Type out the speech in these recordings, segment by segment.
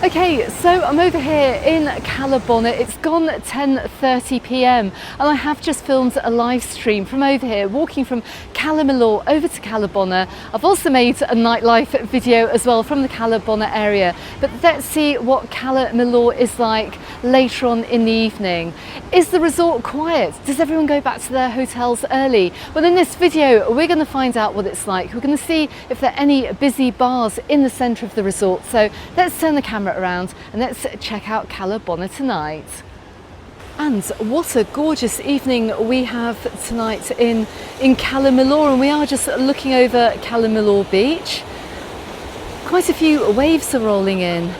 Okay, so I'm over here in Cala Bona. It's gone 10:30 p.m. and I have just filmed a live stream from over here, walking from Cala Millor over to Cala Bona. I've also made a nightlife video as well from the Cala Bona area. But let's see what Cala Millor is like later on in the evening. Is the resort quiet? Does everyone go back to their hotels early? Well, in this video, we're going to find out what it's like. We're going to see if there are any busy bars in the centre of the resort. So let's turn the camera around and let's check out Cala Bona tonight. And what a gorgeous evening we have tonight in Cala Millor, and we are just looking over Cala Millor beach. Quite a few waves are rolling in,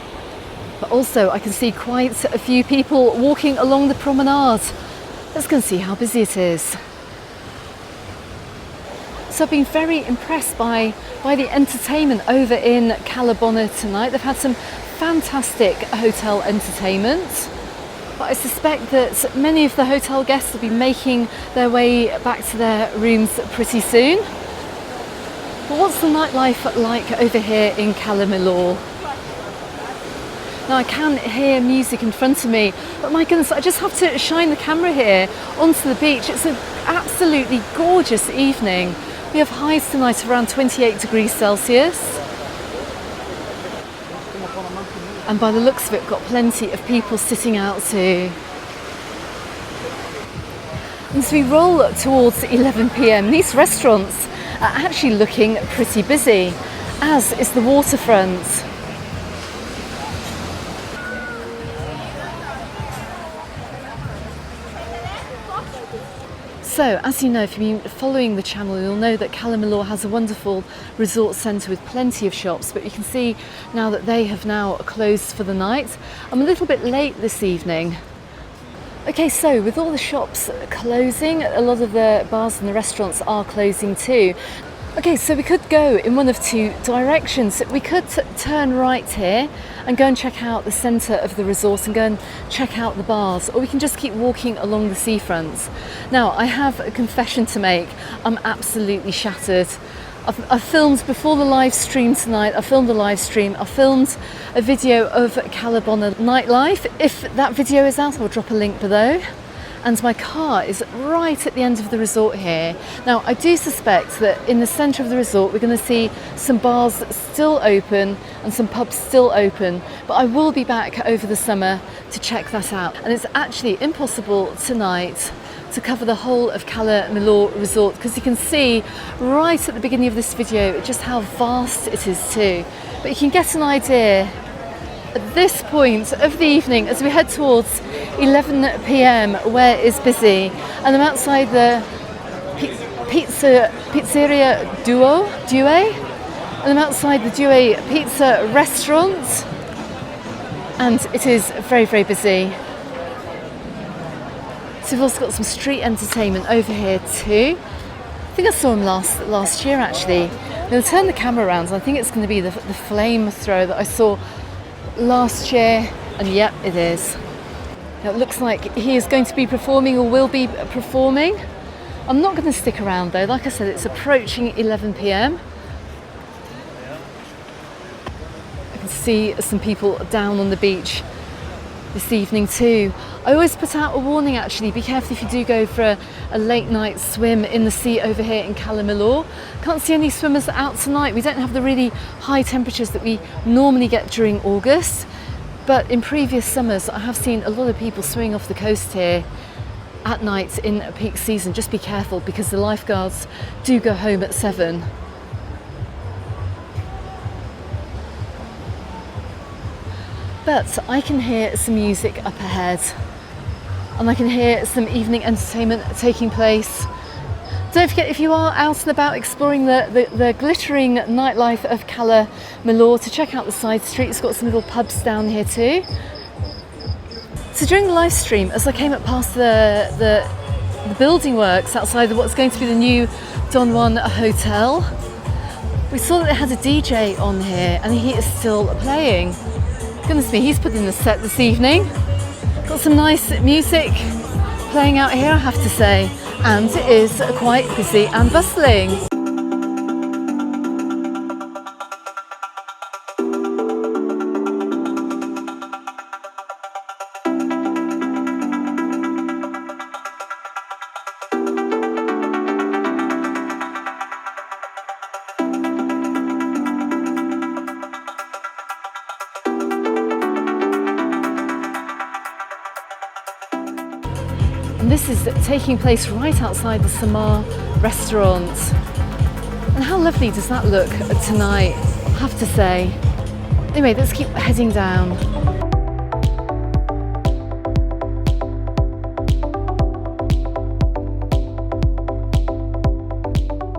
but also I can see quite a few people walking along the promenade. Let's go and see how busy it is. So I've been very impressed by the entertainment over in Cala Bona tonight. They've had some fantastic hotel entertainment, but I suspect that many of the hotel guests will be making their way back to their rooms pretty soon. But what's the nightlife like over here in Cala Millor? Now I can hear music in front of me, but my goodness, I just have to shine the camera here onto the beach. It's an absolutely gorgeous evening. We have highs tonight around 28 degrees Celsius. And by the looks of it, we've got plenty of people sitting out too. And as we roll towards 11 p.m, these restaurants are actually looking pretty busy, as is the Waterfront. So, as you know, if you've been following the channel, you'll know that Cala Millor has a wonderful resort centre with plenty of shops, but you can see now that they have now closed for the night. I'm a little bit late this evening. Okay, so with all the shops closing, a lot of the bars and the restaurants are closing too. Okay, so we could go in one of two directions. We could turn right here and go and check out the centre of the resort and go and check out the bars, or we can just keep walking along the seafront. Now, I have a confession to make. I'm absolutely shattered. I've filmed before the live stream tonight. I filmed a live stream. I filmed a video of Cala Millor Nightlife. If that video is out, I'll drop a link below. And my car is right at the end of the resort here. Now, I do suspect that in the centre of the resort we're going to see some bars still open and some pubs still open, but I will be back over the summer to check that out. And it's actually impossible tonight to cover the whole of Cala Millor Resort, because you can see right at the beginning of this video just how vast it is too. But you can get an idea at this point of the evening as we head towards 11 p.m, where it's busy, and I'm outside the Pizzeria Due, and I'm outside the Due Pizza restaurant, and it is very, very busy. So we've also got some street entertainment over here too. I think I saw them last year actually. I'm going to turn the camera around, and I think it's going to be the flamethrower that I saw last year, and yep, it is. Now, it looks like he is going to be performing, or will be performing. I'm not going to stick around though. Like I said, it's approaching 11 p.m. I can see some people down on the beach this evening too. I always put out a warning actually, be careful if you do go for a late night swim in the sea over here in Cala Millor. Can't see any swimmers out tonight. We don't have the really high temperatures that we normally get during August, but in previous summers I have seen a lot of people swimming off the coast here at night in peak season. Just be careful, because the lifeguards do go home at 7. But I can hear some music up ahead, and I can hear some evening entertainment taking place. Don't forget, if you are out and about exploring the glittering nightlife of Cala Millor, to check out the side streets. It's got some little pubs down here too. So during the live stream, as I came up past the building works outside of what's going to be the new Don Juan Hotel, we saw that they had a DJ on here, and he is still playing. Goodness me, he's put in the set this evening. Got some nice music playing out here, I have to say, and it is quite busy and bustling. And this is taking place right outside the Samar restaurant. And how lovely does that look tonight, I have to say. Anyway, let's keep heading down.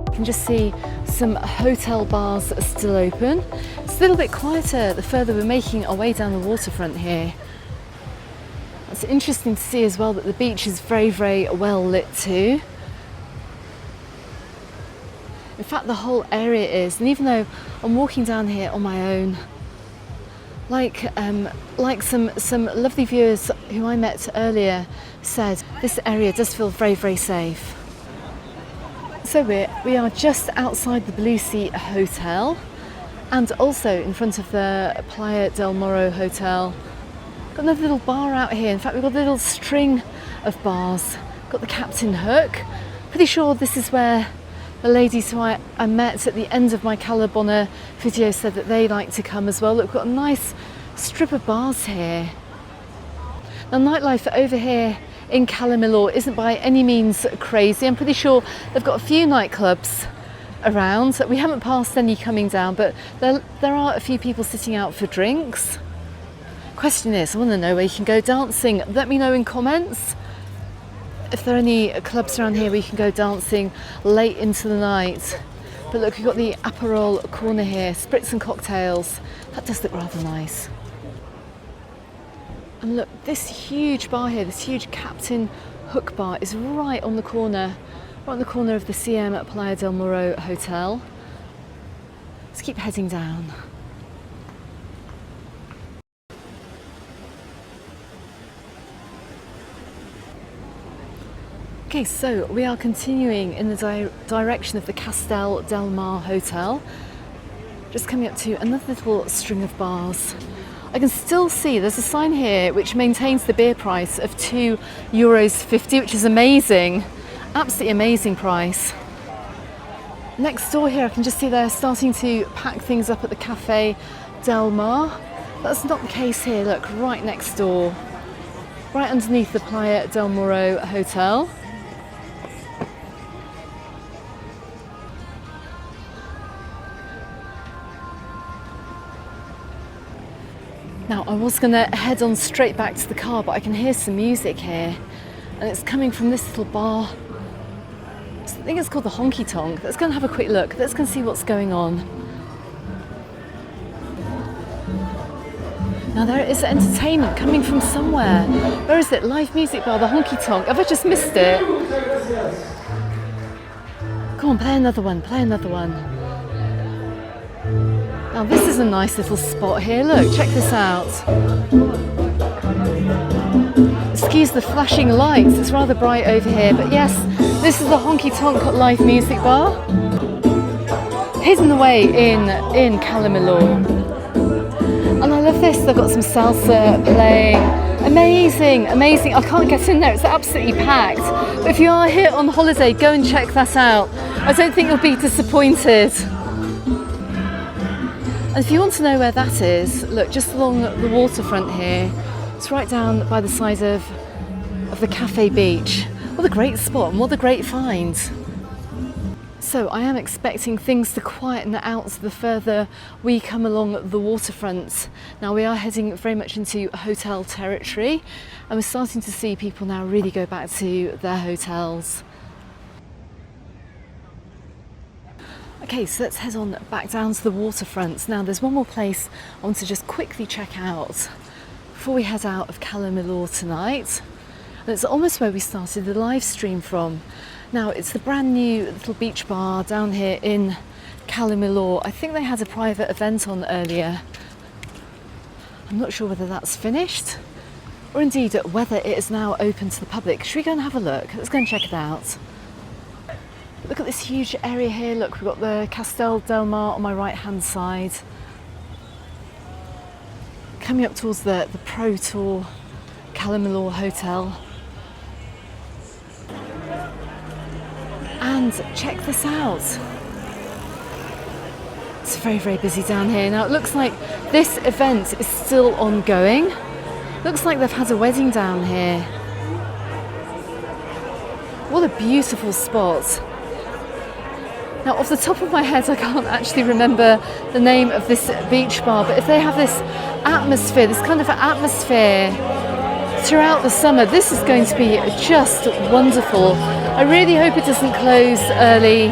You can just see some hotel bars are still open. It's a little bit quieter the further we're making our way down the waterfront here. It's interesting to see as well that the beach is very, very well lit too. In fact, the whole area is, and even though I'm walking down here on my own, like some lovely viewers who I met earlier said, this area does feel very, very safe. So we are just outside the Blue Sea Hotel and also in front of the Playa del Morro Hotel. Got another little bar out here. In fact, we've got a little string of bars. Got the Captain Hook. Pretty sure this is where the ladies who I met at the end of my Cala Bona video said that they like to come as well. Look, we've got a nice strip of bars here. Now, nightlife over here in Calamillor isn't by any means crazy. I'm pretty sure they've got a few nightclubs around. We haven't passed any coming down, but there are a few people sitting out for drinks. Question is, I want to know where you can go dancing. Let me know in comments if there are any clubs around here where you can go dancing late into the night. But look, we've got the Aperol corner here, spritz and cocktails. That does look rather nice. And look, this huge bar here, this huge Captain Hook bar is right on the corner of the CM at Playa del Morro Hotel. Let's keep heading down. Okay, so we are continuing in the direction of the Castel del Mar Hotel. Just coming up to another little string of bars. I can still see there's a sign here which maintains the beer price of €2.50, which is amazing. Absolutely amazing price. Next door here, I can just see they're starting to pack things up at the Cafe Del Mar. That's not the case here, look, right next door. Right underneath the Playa del Morro Hotel. Now, I was going to head on straight back to the car, but I can hear some music here, and it's coming from this little bar. I think it's called the Honky Tonk. Let's go and have a quick look. Let's go and see what's going on. Now, there is entertainment coming from somewhere. Where is it? Live music bar, the Honky Tonk. Have I just missed it? Come on, play another one, play another one. Now this is a nice little spot here, look, check this out. Excuse the flashing lights, it's rather bright over here, but yes, this is the Honky Tonk live music bar. Hidden away in Calamillor. And I love this, they've got some salsa playing. Amazing, amazing. I can't get in there, it's absolutely packed. But if you are here on holiday, go and check that out. I don't think you'll be disappointed. And if you want to know where that is, look, just along the waterfront here. It's right down by the side of the Cafe Beach. What a great spot and what a great find. So I am expecting things to quieten out the further we come along the waterfront. Now we are heading very much into hotel territory, and we're starting to see people now really go back to their hotels. Okay, so let's head on back down to the waterfront. Now there's one more place I want to just quickly check out before we head out of Calamillor tonight. And it's almost where we started the live stream from. Now it's the brand new little beach bar down here in Calamillor. I think they had a private event on earlier. I'm not sure whether that's finished or indeed whether it is now open to the public. Should we go and have a look? Let's go and check it out. Look at this huge area here. Look, we've got the Castel del Mar on my right hand side. Coming up towards the Pro Tour Calamillor Hotel. And check this out. It's very, very busy down here. Now it looks like this event is still ongoing. Looks like they've had a wedding down here. What a beautiful spot. Now, off the top of my head, I can't actually remember the name of this beach bar, but if they have this atmosphere, this kind of atmosphere throughout the summer, this is going to be just wonderful. I really hope it doesn't close early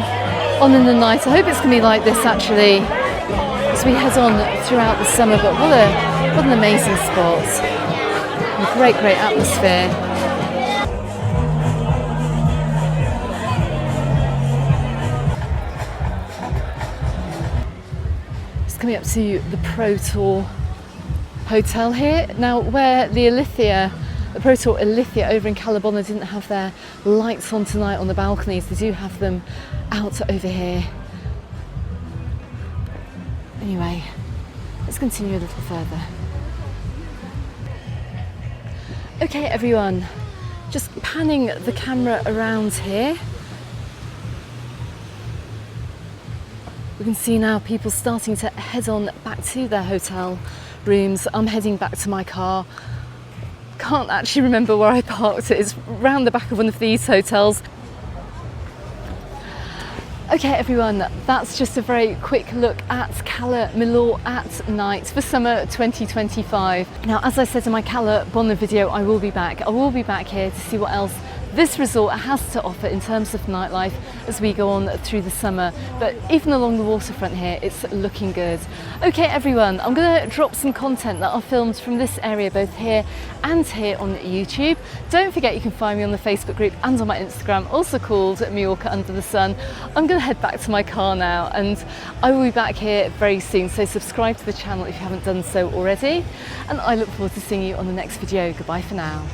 on in the night. I hope it's going to be like this actually as we head on throughout the summer, but what an amazing spot. A great atmosphere. Coming up to the Pro Tour Hotel here. Now, where the Pro Tour Ilithia over in Cala Millor didn't have their lights on tonight on the balconies, they do have them out over here. Anyway, let's continue a little further. Okay everyone, just panning the camera around here. We can see now people starting to head on back to their hotel rooms. I'm heading back to my car. Can't actually remember where I parked it. It's round the back of one of these hotels. Okay everyone, that's just a very quick look at Cala Millor at night for summer 2025. Now, as I said in my Cala Bona video, I will be back. I will be back here to see what else this resort has to offer in terms of nightlife as we go on through the summer. But even along the waterfront here, it's looking good. Okay everyone, I'm going to drop some content that I filmed from this area both here and here on YouTube. Don't forget you can find me on the Facebook group and on my Instagram, also called Mallorca Under the Sun. I'm going to head back to my car now and I will be back here very soon, so subscribe to the channel if you haven't done so already, and I look forward to seeing you on the next video. Goodbye for now.